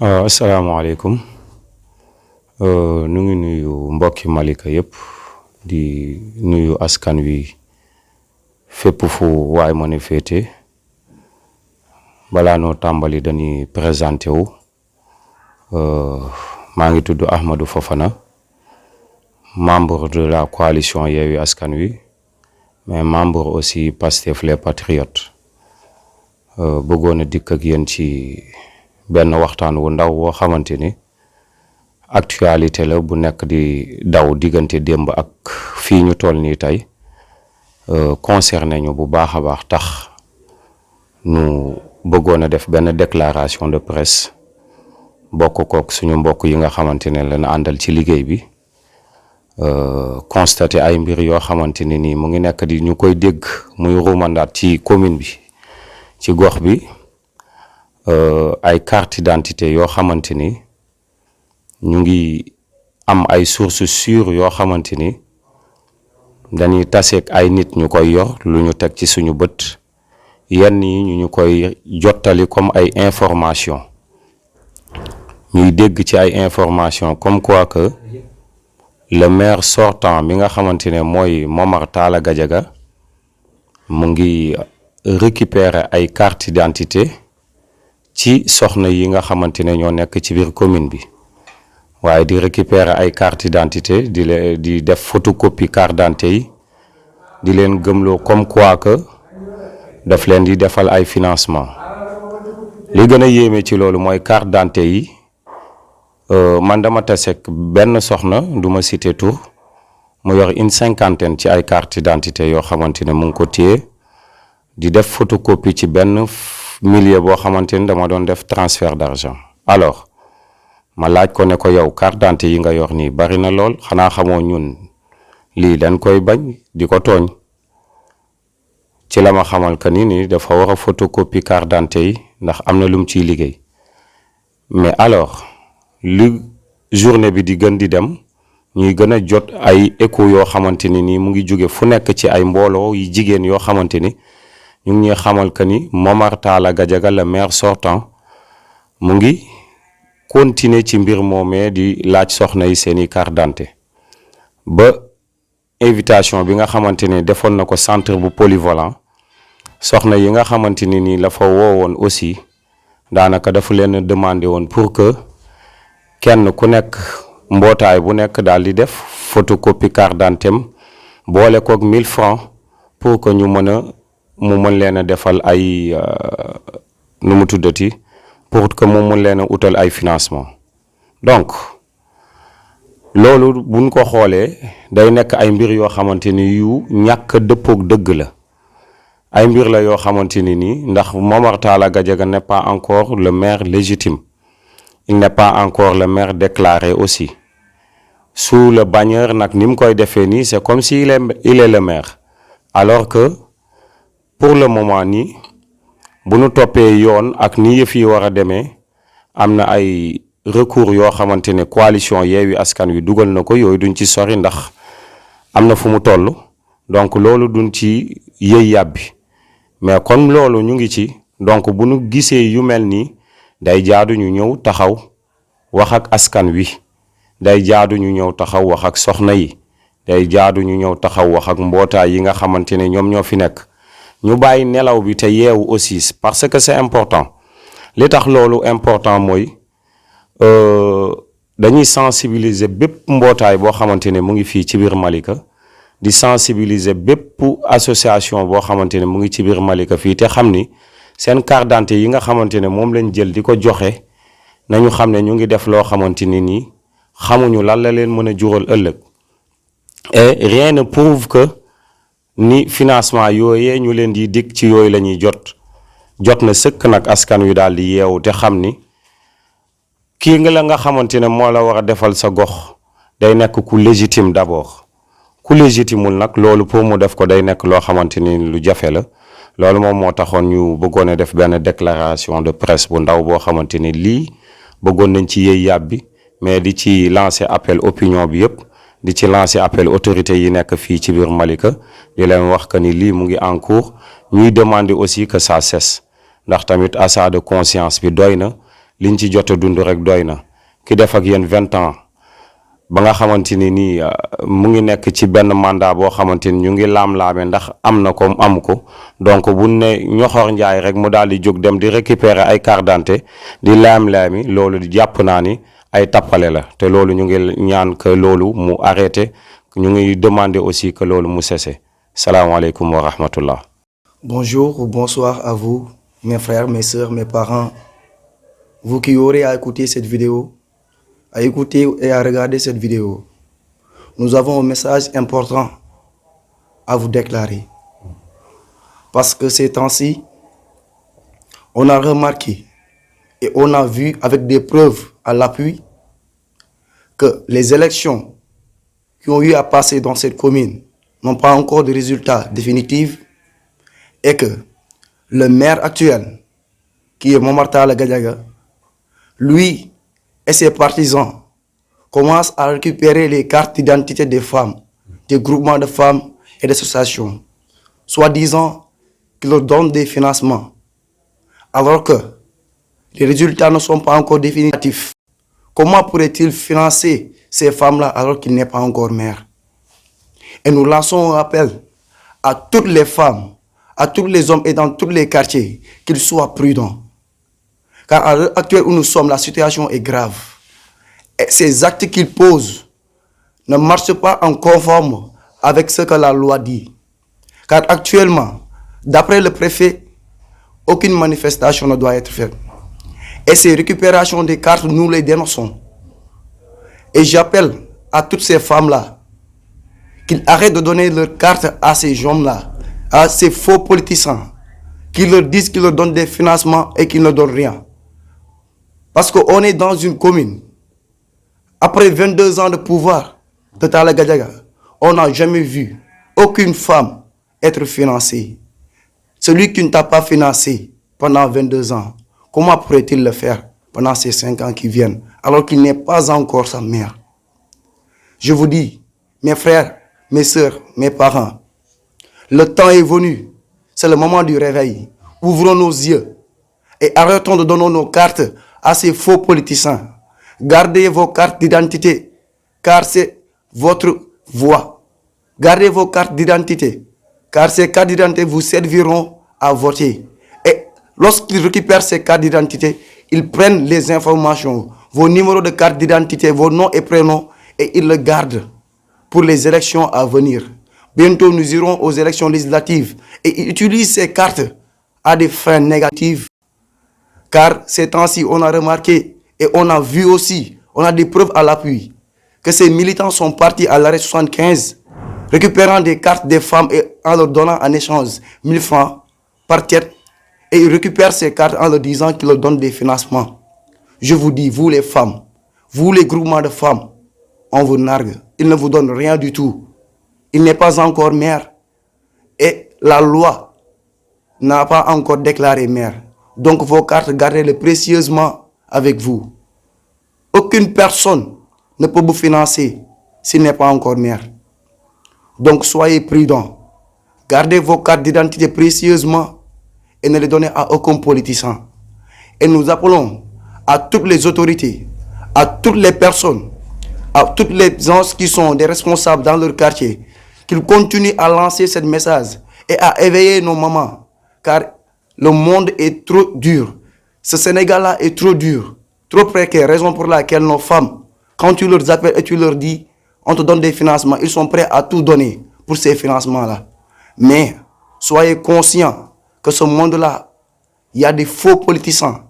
asalaamaaleykum nu ngi nuyu mbokki Malika yëpp di nuyu askan wi fépp fu waay mën a féete balaa noo tàmbali dañuy présenté wu maa ngi tudd Ahmadou Fofana membre de la coalition Yewwi Askan Wi mais membre aussi Pastef les Patriotes bëggoon a dikk ak yéen ci benn waxtaan wu ndaw woo xamante ni actualité la bu nekk di daw diggante démb ak fii ñu toll nii tey concerné ñu bu baax a baax tax nu bëggoon a def benn déclaration de presse bokk kook suñu mbokk yi nga xamante ne leen àndal ci liggéey bi constaté ay mbir yoo xamante ne nii mu ngi nekk di ñu koy dégg muy ruumandaat ci commune bi ci gox bi ay carte d'identité yoo xamante ni ñu ngi am ay sources sûres yoo xamante ni dañuy taseeg ay nit ñu koy yor lu ñu teg ci suñu bët yenn yi ñu koy jottali comme ay information ñuy dégg ci ay information comme quoi que le maire sortant mi nga xamante ne mooy Momar Talla Gadiaga mu ngi récupérer ay carte d'identité ci soxna yi nga xamante ne ñoo nekk ci biir commune bi waaye di récupérer ay carte d'identité di def photocopie carte d'identité yi di leen gëmloo comme quoi que daf leen di defal ay financement li gën a yéeme ci loolu mooy carte d'identité yi man dama tasek benn soxna du ma citer tur mu yor une cinquantaine ci ay carte d'identité yoo xamante ne mu ngi ko téye di def photocopie ci benn milieu boo xamante ni dama doon def transfert d'argent alors ma laaj ko ne ko yow carte d'identité yi nga yor nii bari na lool xanaa xamoo ñun lii dañ koy bañ di ko tooñ ci la ma xamal que ni dafa war a photocopie carte d'identité yi ndax am na lu mu ciy liggéey mais alors li journée bi di gën di dem ñuy gën a jot ay écho yoo xamante ni nii mu ngi jóge fu nekk ci ay mbooloo yi jigéen yoo xamante ni ñu ngi ñuy xamal que ni Momar Talla Gadiaga le maire sortant mu ngi continuer ci mbir moomee di laaj soxna yi seeni carte d'identité ba invitation bi nga xamante ne defoon na ko centre bu polyvalent soxna yi nga xamante ni nii la fa woowoon aussi daanaka dafa leen demandé woon pour que kenn ku nekk mbootaay bu nekk daal di def photocopie carte d'identité boole kook 1000 francs pour que mu mën leen a defal ay nu mu tuddati pour que mu mën leen a utal ay financement donc loolu buñ ko xoolee day nekk ay mbir yoo xamante ni yu ñàkk dëppook dëgg la ay mbir la yoo xamante ni nii ndax Momar Talla Gadiaga n'est pas encore le maire légitime il n'est pas encore le maire déclaré aussi sous le bannière nag ni mu koy defee nii c'est comme si il est le maire alors que pour le moment nii bu nu toppee yoon ak ni yëf yi war a demee am na ay recours yoo xamante ne coalition Yewwi Askan Wi dugal na ko yooyu duñ ci sori ndax am na fu mu toll donc loolu duñ ci yëy yàbbi mais comme loolu ñu ngi ci donc bu nu gisee yu mel nii day jaadu ñu ñëw taxaw wax ak askan wi day jaadu ñu ñëw taxaw wax ak soxna yi day jaadu ñu ñëw taxaw wax ak mbootaay yi nga xamante ne ñoom ñoo fi nekk ñu bàyyi nelaw bi te yeewu aussi parce que c'est important li tax loolu important mooy dañuy sensibiliser bépp mbootaay boo xamante ne mu ngi fii ci biir Malika di sensibiliser bépp association boo xamante ne mu ngi ci biir Malika fii te xam ni seen carte d'identité yi nga xamante ne moom lañ jël di ko joxe nañu xam ne ñu ngi def loo xamante ni nii xamuñu lan la leen mën a jural ëllëg et rien ne prouve que ni financement yooyee ñu leen di dig ci yooyu la ñuy jot na sëkk nag askan wi daal di yeewu te xam ni kii nga xamante ne moo la war a defal sa gox day nekk ku légitime d'abord ku légitimul nag loolu pour mu def ko day nekk loo xamante ni lu jafe la loolu moom moo taxoon ñu bëggoon a def benn déclaration de presse bu ndaw boo xamante ni lii bëggoon nañ ci yëy yàbbi mais di ci lancer appel opinion bi yëpp di ci lancer appel autorités yi nekk fii ci biir Malika di leen wax que ni lii mu ngi en cours ñuy demander aussi que ça cesse ndax tamit achat de conscience bi doy na liñ ci jot a dund rek doy na ki def ak yéen 20 ans ba nga xamante ni nii mu ngi nekk ci benn mandat boo xamante ni ñu ngi laam-laame ndax am na ko amu ko donc bu ne ñoxor njaay rek mu daal di jóg dem di récupérer ay carte d'identité di laam-laami loolu di jàpp naa ni ay tappale la te loolu ñu ngi ñaan que loolu mu arrêté ñu ngi demander aussi que loolu mu cessé salaamaaleykum wa rahmatullah. Bonjour ou bonsoir à vous, mes frères, mes sœurs, mes parents, vous qui aurez à écouter cette vidéo, à écouter et à regarder cette vidéo. Nous avons un message important à vous déclarer. Parce que ces temps-ci, on a remarqué et on a vu avec des preuves à l'appui que les élections qui ont eu à passer dans cette commune n'ont pas encore de résultats définitifs et que le maire actuel, qui est Momar Talla Gadiaga, lui et ses partisans commencent à récupérer les cartes d'identité des femmes, des groupements de femmes et d'associations, soi-disant qu'ils leur donnent des financements, alors que les résultats ne sont pas encore définitifs. Comment pourrait-il financer ces femmes-là alors qu'il n'est pas encore maire? Et nous lançons un appel à toutes les femmes, à tous les hommes et dans tous les quartiers, qu'ils soient prudents. Car à l'heure actuelle où nous sommes, la situation est grave. Et ces actes qu'ils posent ne marchent pas en conforme avec ce que la loi dit. Car actuellement, d'après le préfet, aucune manifestation ne doit être faite. Et ces récupérations des cartes, nous les dénonçons. Et j'appelle à toutes ces femmes-là qu'ils arrêtent de donner leurs cartes à ces hommes-là, à ces faux politiciens, qui leur disent qu'ils leur donnent des financements et qu'ils ne donnent rien. Parce qu'on est dans une commune, après 22 ans de pouvoir de Talla Gadiaga, on n'a jamais vu aucune femme être financée. Celui qui ne t'a pas financé pendant 22 ans, comment pourrait-il le faire pendant ces 5 ans qui viennent, alors qu'il n'est pas encore sa mère? Je vous dis, mes frères, mes sœurs, mes parents, le temps est venu, c'est le moment du réveil. Ouvrons nos yeux et arrêtons de donner nos cartes à ces faux politiciens. Gardez vos cartes d'identité, car c'est votre voix. Gardez vos cartes d'identité, car ces cartes d'identité vous serviront à voter. Et lorsqu'ils récupèrent ces cartes d'identité, ils prennent les informations, vos numéros de carte d'identité, vos noms et prénoms, et ils le gardent pour les élections à venir. Bientôt, nous irons aux élections législatives et ils utilisent ces cartes à des fins négatives. Car ces temps-ci, on a remarqué et on a vu aussi, on a des preuves à l'appui, que ces militants sont partis à l'arrêt 75, récupérant des cartes des femmes et en leur donnant en échange 1000 francs par tête. Et ils récupèrent ces cartes en leur disant qu'ils leur donnent des financements. Je vous dis, vous les femmes, vous les groupements de femmes, on vous nargue. Ils ne vous donnent rien du tout. Il n'est pas encore maire. Et la loi n'a pas encore déclaré maire. Donc vos cartes, gardez-les précieusement avec vous. Aucune personne ne peut vous financer s'il n'est pas encore maire. Donc soyez prudents. Gardez vos cartes d'identité précieusement et ne les donnez à aucun politicien. Et nous appelons à toutes les autorités, à toutes les personnes, à toutes les gens qui sont des responsables dans leur quartier, qu'ils continuent à lancer ce message et à éveiller nos mamans. Car le monde est trop dur. Ce Sénégal-là est trop dur, trop précaire, raison pour laquelle nos femmes, quand tu leur appelles et tu leur dis, on te donne des financements, ils sont prêts à tout donner pour ces financements-là. Mais soyez conscients que ce monde-là, il y a des faux politiciens,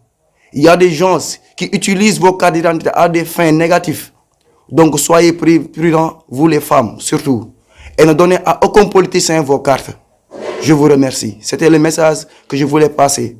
il y a des gens qui utilisent vos cartes d'identité à des fins négatives. Donc soyez prudents, vous les femmes surtout, et ne donnez à aucun politicien vos cartes. Je vous remercie. C'était le message que je voulais passer.